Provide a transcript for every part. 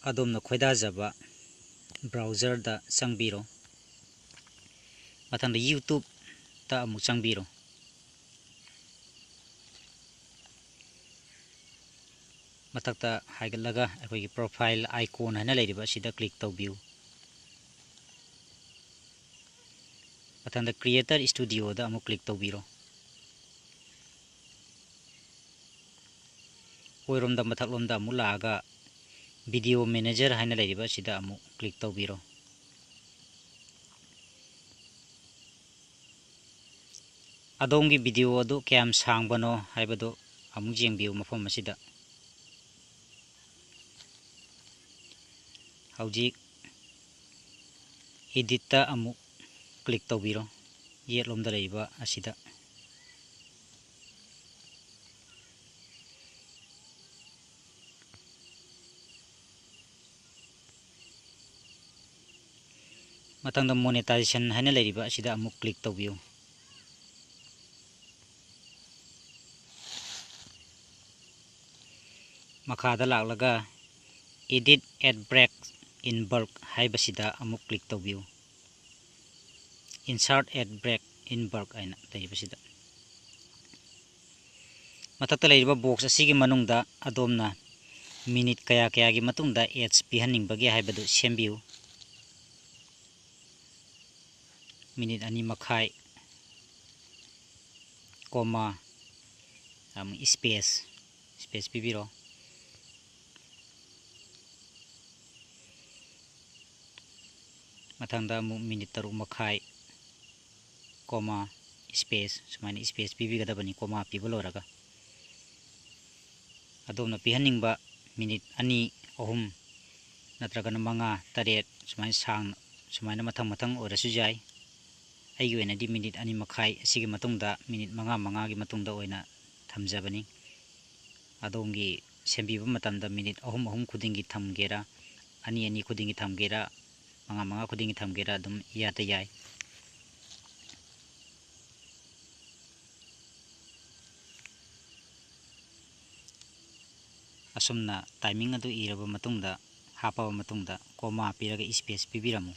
ꯑꯗꯣꯝꯅ ꯈꯣꯏꯗꯥꯖꯕ ꯕ꯭ꯔꯥꯎꯖꯔꯗ ꯆꯪꯕꯤꯔꯣ ꯃꯊꯪꯗ ꯌꯨꯇ꯭ꯌꯨꯕꯇ ꯑꯃꯨꯛ ꯆꯪꯕꯤꯔꯣ ꯃꯊꯛꯇ ꯍꯥꯏꯒꯠꯂꯒ ꯑꯩꯈꯣꯏꯒꯤ ꯄ꯭ꯔꯣꯐꯥꯏꯜ ꯑꯥꯏꯀꯣꯟ ꯍꯥꯏꯅ ꯂꯩꯔꯤꯕ ꯑꯁꯤꯗ ꯀ꯭ꯂꯤꯛ ꯇꯧꯕꯤꯌꯨ ꯃꯊꯪꯗ ꯀ꯭ꯔꯤꯌꯦꯇꯔ ꯁ꯭ꯇꯨꯗꯤꯑꯣꯗ ꯑꯃꯨꯛ ꯀ꯭ꯂꯤꯛ ꯇꯧꯕꯤꯔꯣ ꯑꯣꯏꯔꯣꯝꯗ ꯃꯊꯛꯂꯣꯝꯗ ꯑꯃꯨꯛ ꯂꯥꯛꯑꯒ ꯚꯤꯗꯤꯑꯣ ꯃꯦꯅꯦꯖꯔ ꯍꯥꯏꯅ ꯂꯩꯔꯤꯕ ꯑꯁꯤꯗ ꯑꯃꯨꯛ ꯀ꯭ꯂꯤꯛ ꯇꯧꯕꯤꯔꯣ ꯑꯗꯣꯝꯒꯤ ꯚꯤꯗꯤꯑꯣ ꯑꯗꯨ ꯀꯌꯥꯝ ꯁꯥꯡꯕꯅꯣ ꯍꯥꯏꯕꯗꯨ ꯑꯃꯨꯛ ꯌꯦꯡꯕꯤꯌꯨ ꯃꯐꯝ ꯑꯁꯤꯗ ꯍꯧꯖꯤꯛ ꯏꯗꯤꯠꯇ ꯑꯃꯨꯛ ꯀ꯭ꯂꯤꯛ ꯇꯧꯕꯤꯔꯣ ꯌꯦꯠꯂꯣꯝꯗ ꯂꯩꯕ ꯑꯁꯤꯗ ꯃꯊꯪꯗ ꯃꯣꯅꯦꯇꯥꯏꯖꯦꯁꯟ ꯍꯥꯏꯅ ꯂꯩꯔꯤꯕ ꯑꯁꯤꯗ ꯑꯃꯨꯛ ꯀ꯭ꯂꯤꯛ ꯇꯧꯕꯤꯌꯨ ꯃꯈꯥꯗ ꯂꯥꯛꯂꯒ edit ad break in bulk ꯍꯥꯏꯕꯁꯤꯗ ꯑꯃꯨꯛ ꯀ꯭ꯂꯤꯛ ꯇꯧꯕꯤꯌꯨ insert ad break in bulk ꯍꯥꯏꯅ ꯂꯩꯕꯁꯤꯗ ꯃꯊꯛꯇ ꯂꯩꯔꯤꯕ ꯕꯣꯛꯁ ꯑꯁꯤꯒꯤ ꯃꯅꯨꯡꯗ ꯑꯗꯣꯝꯅ ꯃꯤꯅꯤꯠ ꯀꯌꯥꯒꯤ ꯃꯇꯨꯡꯗ ꯑꯦꯗꯁ ꯄꯤꯍꯟꯅꯤꯡꯕꯒꯦ ꯍꯥꯏꯕꯗꯨ ꯁꯦꯝꯕꯤꯌꯨ ꯃꯤꯅꯤꯠ 2.5 ꯀꯣꯃꯥ ꯁ꯭ꯄꯦꯁ ꯄꯤꯕꯤꯔꯣ ꯃꯊꯪꯗ ꯑꯃꯨꯛ ꯃꯤꯅꯤꯠ 3.5 ꯀꯣꯃꯥ ꯁ꯭ꯄꯦꯁ ꯁꯨꯃꯥꯏꯅ ꯁ꯭ꯄꯦꯁ ꯄꯤꯕꯤꯒꯗꯕꯅꯤ ꯀꯣꯃꯥ ꯄꯤꯕ ꯂꯣꯏꯔꯒ ꯑꯗꯣꯝꯅ ꯄꯤꯍꯟꯅꯤꯡꯕ ꯃꯤꯅꯤꯠ 2, 3 ꯅꯠꯇ꯭ꯔꯒꯅ 5, 7 ꯁꯨꯃꯥꯏꯅ ꯁꯥꯡꯅ ꯁꯨꯃꯥꯏꯅ ꯃꯊꯪ ꯑꯣꯏꯔꯁꯨ ꯌꯥꯏ ꯑꯩꯒꯤ ꯑꯣꯏꯅꯗꯤ ꯃꯤꯅꯤꯠ 2.5 ꯑꯁꯤꯒꯤ ꯃꯇꯨꯡꯗ ꯃꯤꯅꯤꯠ 5 ꯃꯇꯨꯡꯗ ꯑꯣꯏꯅ ꯊꯝꯖꯕꯅꯤ ꯑꯗꯣꯝꯒꯤ ꯁꯦꯝꯕꯤꯕ ꯃꯇꯝꯗ ꯃꯤꯅꯤꯠ 3 ꯈꯨꯗꯤꯡꯒꯤ ꯊꯝꯒꯦꯔꯥ 2 ꯈꯨꯗꯤꯡꯒꯤ ꯊꯝꯒꯦꯔꯥ 5 ꯈꯨꯗꯤꯡꯒꯤ ꯊꯝꯒꯦꯔꯥ ꯑꯗꯨꯝ ꯏꯌꯥꯗ ꯌꯥꯏ ꯑꯁꯨꯝꯅ ꯇꯥꯏꯃꯤꯡ ꯑꯗꯨ ꯏꯔꯕ ꯃꯇꯨꯡꯗ ꯍꯥꯞꯄꯕ ꯃꯇꯨꯡꯗ ꯀꯣꯃꯥ ꯄꯤꯔꯒ ꯁ꯭ꯄꯦꯁ ꯄꯤꯕꯤꯔꯝꯃꯨ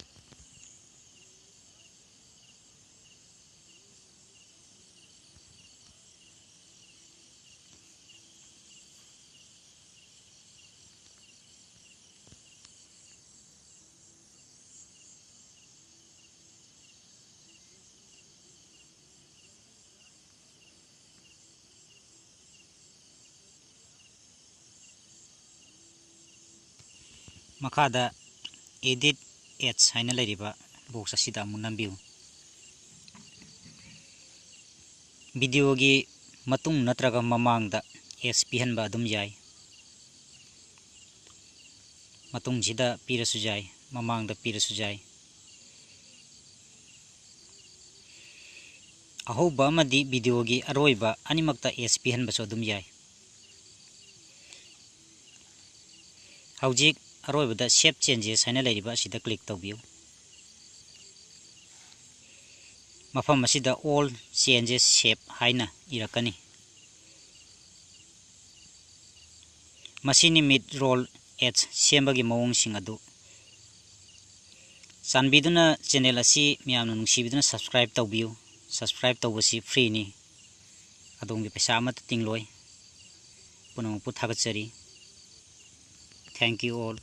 ꯃꯈꯥꯗ edit ads ꯍꯥꯏꯅ ꯂꯩꯔꯤꯕ ꯕꯣꯛꯁ ꯑꯁꯤꯗ ꯑꯃꯨꯛ ꯅꯝꯕꯤꯌꯨ ꯚꯤꯗꯤꯑꯣꯒꯤ ꯃꯇꯨꯡ ꯅꯠꯇ꯭ꯔꯒ ꯃꯃꯥꯡꯗ ads ꯄꯤꯍꯟꯕ ꯑꯗꯨꯝ ꯌꯥꯏ ꯃꯇꯨꯡꯁꯤꯗ ꯄꯤꯔꯁꯨ ꯌꯥꯏ ꯃꯃꯥꯡꯗ ꯄꯤꯔꯁꯨ ꯌꯥꯏ ꯑꯍꯧꯕ ꯑꯃꯗꯤ ꯚꯤꯗꯤꯑꯣꯒꯤ ꯑꯔꯣꯏꯕ ꯑꯅꯤꯃꯛꯇ ads ꯄꯤꯍꯟꯕꯁꯨ ꯑꯗꯨꯝ ꯌꯥꯏ ꯍꯧꯖꯤꯛ ꯑꯔꯣꯏꯕꯗ ꯁꯦꯞ ꯆꯦꯟꯖꯦꯁ ꯍꯥꯏꯅ ꯂꯩꯔꯤꯕ ꯑꯁꯤꯗ ꯀ꯭ꯂꯤꯛ ꯇꯧꯕꯤꯌꯨ ꯃꯐꯝ ꯑꯁꯤꯗ all changes save ꯍꯥꯏꯅ ꯏꯔꯛꯀꯅꯤ ꯃꯁꯤꯅꯤ ꯃꯤꯗ ꯔꯣꯜ ads ꯁꯦꯝꯕꯒꯤ ꯃꯑꯣꯡꯁꯤꯡ ꯑꯗꯨ ꯆꯥꯟꯕꯤꯗꯨꯅ ꯆꯦꯅꯦꯜ ꯑꯁꯤ ꯃꯌꯥꯝꯅ ꯅꯨꯡꯁꯤꯕꯤꯗꯨꯅ ꯁꯕꯁꯀ꯭ꯔꯥꯏꯕ ꯇꯧꯕꯤꯌꯨ ꯁꯕꯁꯀ꯭ꯔꯥꯏꯕ ꯇꯧꯕꯁꯤ ꯐ꯭ꯔꯤꯅꯤ ꯑꯗꯣꯝꯒꯤ ꯄꯩꯁꯥ ꯑꯃꯠꯇ ꯇꯤꯡꯂꯣꯏ ꯄꯨꯝꯅꯃꯛꯄꯨ ꯊꯥꯒꯠꯆꯔꯤ ꯊꯦꯡꯛ ꯌꯨ ꯑꯣꯜ